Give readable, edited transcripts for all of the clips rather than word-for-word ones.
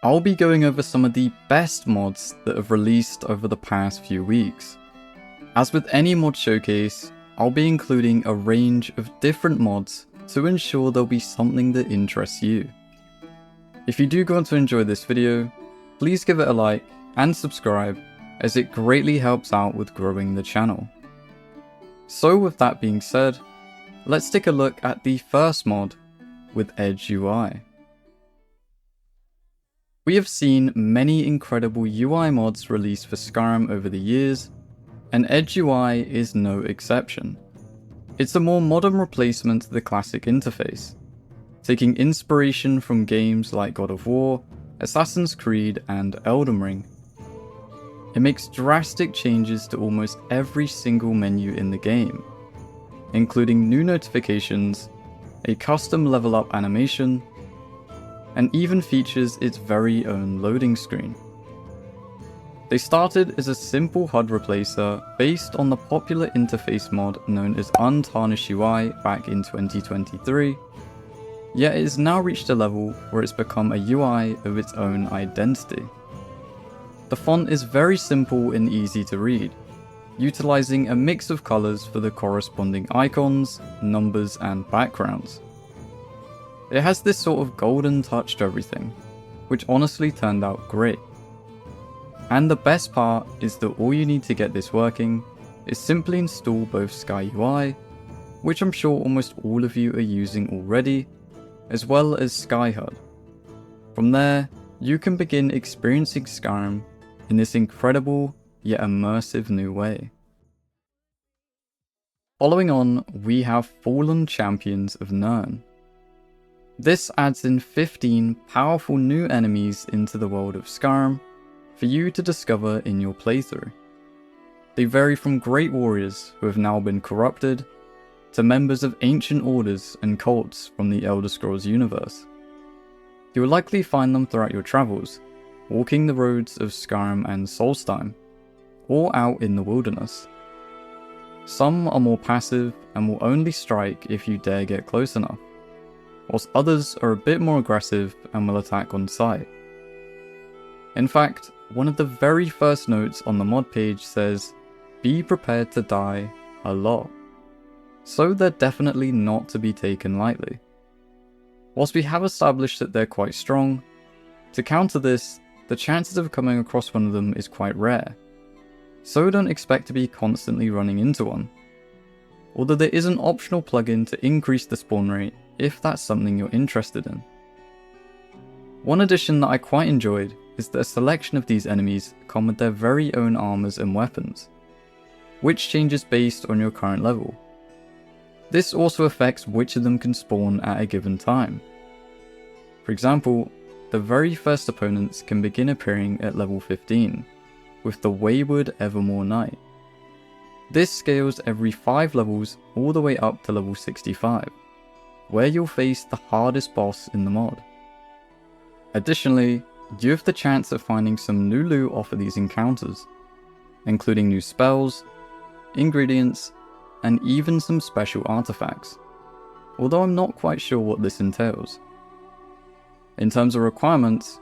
I'll be going over some of the best mods that have released over the past few weeks. As with any mod showcase, I'll be including a range of different mods to ensure there'll be something that interests you. If you do go on to enjoy this video, please give it a like and subscribe, as it greatly helps out with growing the channel. So with that being said, let's take a look at the first mod with Edge UI. We have seen many incredible UI mods released for Skyrim over the years, and Edge UI is no exception. It's a more modern replacement to the classic interface, taking inspiration from games like God of War, Assassin's Creed, and Elden Ring. It makes drastic changes to almost every single menu in the game, including new notifications, a custom level up animation, and even features its very own loading screen. They started as a simple HUD replacer based on the popular interface mod known as Untarnished UI back in 2023, yet it has now reached a level where it's become a UI of its own identity. The font is very simple and easy to read, utilizing a mix of colors for the corresponding icons, numbers, and backgrounds. It has this sort of golden touch to everything, which honestly turned out great. And the best part is that all you need to get this working is simply install both Sky UI, which I'm sure almost all of you are using already, as well as Sky HUD. From there, you can begin experiencing Skyrim in this incredible yet immersive new way. Following on, we have Fallen Champions of Nirn. This adds in 15 powerful new enemies into the world of Skyrim for you to discover in your playthrough. They vary from great warriors who have now been corrupted, to members of ancient orders and cults from the Elder Scrolls universe. You will likely find them throughout your travels, walking the roads of Skyrim and Solstheim, or out in the wilderness. Some are more passive and will only strike if you dare get close enough, whilst others are a bit more aggressive and will attack on sight. In fact, one of the very first notes on the mod page says, "Be prepared to die a lot." So they're definitely not to be taken lightly. Whilst we have established that they're quite strong, to counter this, the chances of coming across one of them is quite rare, so don't expect to be constantly running into one. Although there is an optional plugin to increase the spawn rate if that's something you're interested in. One addition that I quite enjoyed is that a selection of these enemies come with their very own armors and weapons, which changes based on your current level. This also affects which of them can spawn at a given time. For example, the very first opponents can begin appearing at level 15, with the Wayward Evermore Knight. This scales every 5 levels all the way up to level 65, where you'll face the hardest boss in the mod. Additionally, you have the chance of finding some new loot off of these encounters, including new spells, ingredients, and even some special artifacts, although I'm not quite sure what this entails. In terms of requirements,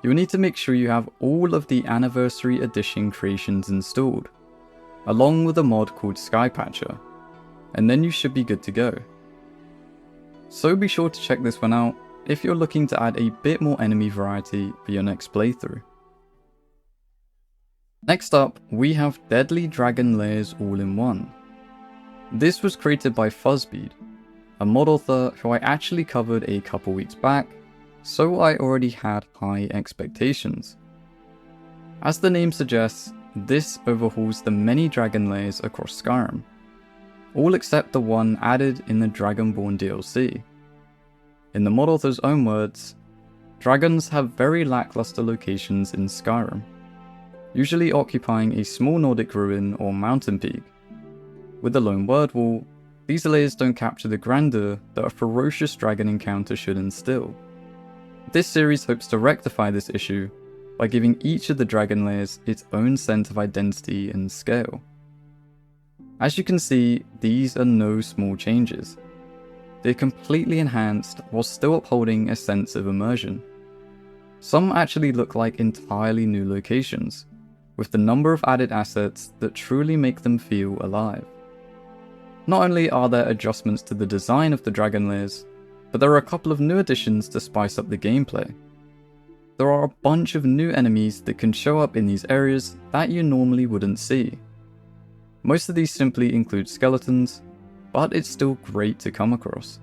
you'll need to make sure you have all of the Anniversary Edition creations installed, along with a mod called Skypatcher, and then you should be good to go. So be sure to check this one out if you're looking to add a bit more enemy variety for your next playthrough. Next up, we have Deadly Dragon Lairs All-in-One. This was created by FuzzBeed, a mod author who I actually covered a couple weeks back, so I already had high expectations. As the name suggests, this overhauls the many dragon lairs across Skyrim, all except the one added in the Dragonborn DLC. In the mod author's own words, dragons have very lackluster locations in Skyrim, usually occupying a small Nordic ruin or mountain peak. With the lone word wall, these lairs don't capture the grandeur that a ferocious dragon encounter should instill. This series hopes to rectify this issue by giving each of the dragon lairs its own sense of identity and scale. As you can see, these are no small changes. They're completely enhanced while still upholding a sense of immersion. Some actually look like entirely new locations, with the number of added assets that truly make them feel alive. Not only are there adjustments to the design of the dragon lairs, but there are a couple of new additions to spice up the gameplay. There are a bunch of new enemies that can show up in these areas that you normally wouldn't see. Most of these simply include skeletons, but it's still great to come across.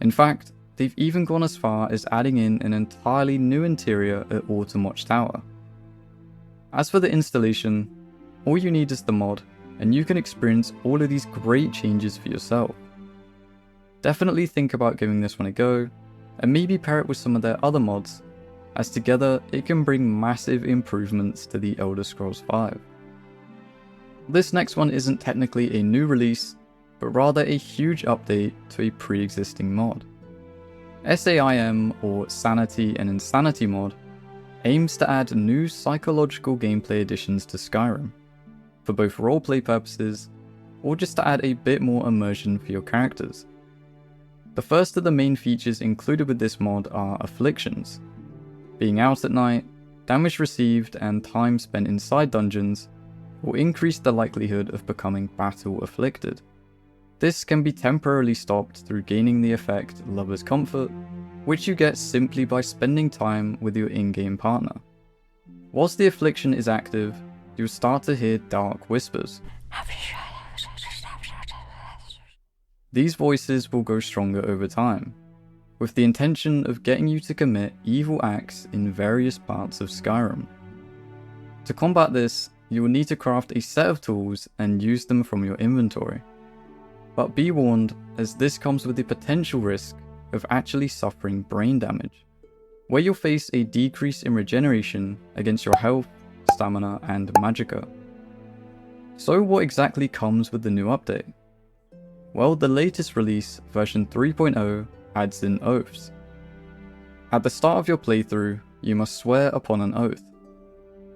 In fact, they've even gone as far as adding in an entirely new interior at Autumn Watch Tower. As for the installation, all you need is the mod, and you can experience all of these great changes for yourself. Definitely think about giving this one a go, and maybe pair it with some of their other mods, as together it can bring massive improvements to the Elder Scrolls V. This next one isn't technically a new release, but rather a huge update to a pre-existing mod. SAIM, or Sanity and Insanity mod, aims to add new psychological gameplay additions to Skyrim, for both roleplay purposes, or just to add a bit more immersion for your characters. The first of the main features included with this mod are afflictions. Being out at night, damage received, and time spent inside dungeons will increase the likelihood of becoming battle afflicted. This can be temporarily stopped through gaining the effect Lover's Comfort, which you get simply by spending time with your in-game partner. Whilst the affliction is active, you'll start to hear dark whispers. These voices will go stronger over time, with the intention of getting you to commit evil acts in various parts of Skyrim. To combat this, you will need to craft a set of tools and use them from your inventory. But be warned, as this comes with the potential risk of actually suffering brain damage, where you'll face a decrease in regeneration against your health, stamina, and magicka. So what exactly comes with the new update? Well, the latest release, version 3.0, adds in oaths. At the start of your playthrough, you must swear upon an oath.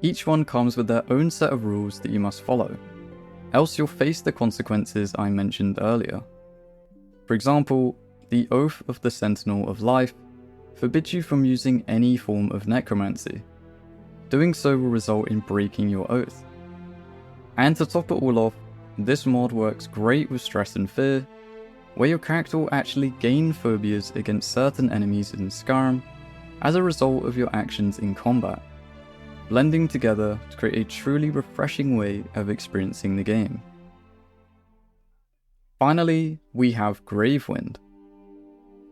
Each one comes with their own set of rules that you must follow, else you'll face the consequences I mentioned earlier. For example, the Oath of the Sentinel of Life forbids you from using any form of necromancy. Doing so will result in breaking your oath. And to top it all off, this mod works great with stress and fear, where your character will actually gain phobias against certain enemies in Skyrim as a result of your actions in combat, blending together to create a truly refreshing way of experiencing the game. Finally, we have Gravewind.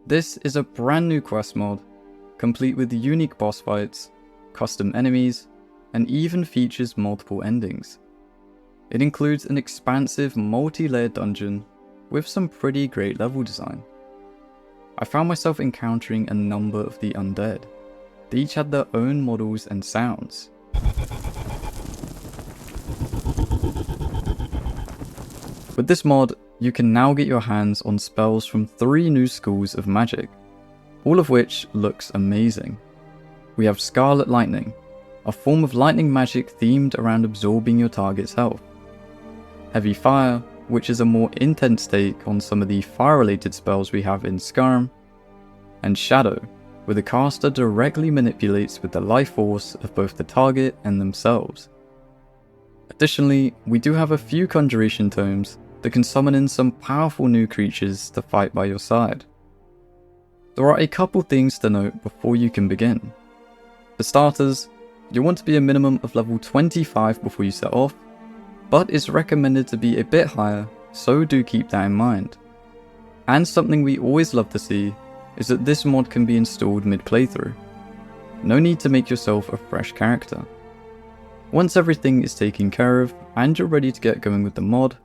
This is a brand new quest mod, complete with unique boss fights, custom enemies, and even features multiple endings. It includes an expansive multi-layered dungeon with some pretty great level design. I found myself encountering a number of the undead. They each had their own models and sounds. With this mod, you can now get your hands on spells from 3 new schools of magic, all of which looks amazing. We have Scarlet Lightning, a form of lightning magic themed around absorbing your target's health. Heavy Fire, which is a more intense take on some of the fire-related spells we have in Skyrim. And Shadow, where the caster directly manipulates with the life force of both the target and themselves. Additionally, we do have a few conjuration tomes that can summon in some powerful new creatures to fight by your side. There are a couple things to note before you can begin. For starters, you'll want to be a minimum of level 25 before you set off, but it's recommended to be a bit higher, so do keep that in mind. And something we always love to see is that this mod can be installed mid-playthrough. No need to make yourself a fresh character. Once everything is taken care of and you're ready to get going with the mod,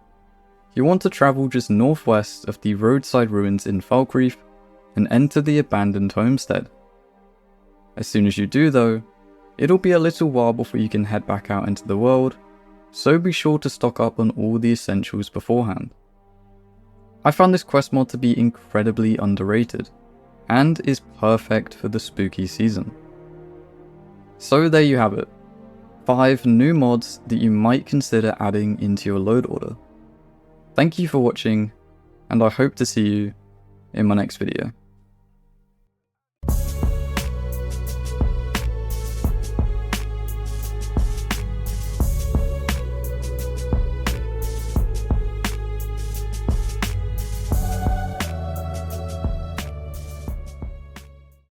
you want to travel just northwest of the roadside ruins in Falkreath and enter the abandoned homestead. As soon as you do though, it'll be a little while before you can head back out into the world, so be sure to stock up on all the essentials beforehand. I found this quest mod to be incredibly underrated, and is perfect for the spooky season. So there you have it, 5 new mods that you might consider adding into your load order. Thank you for watching, and I hope to see you in my next video.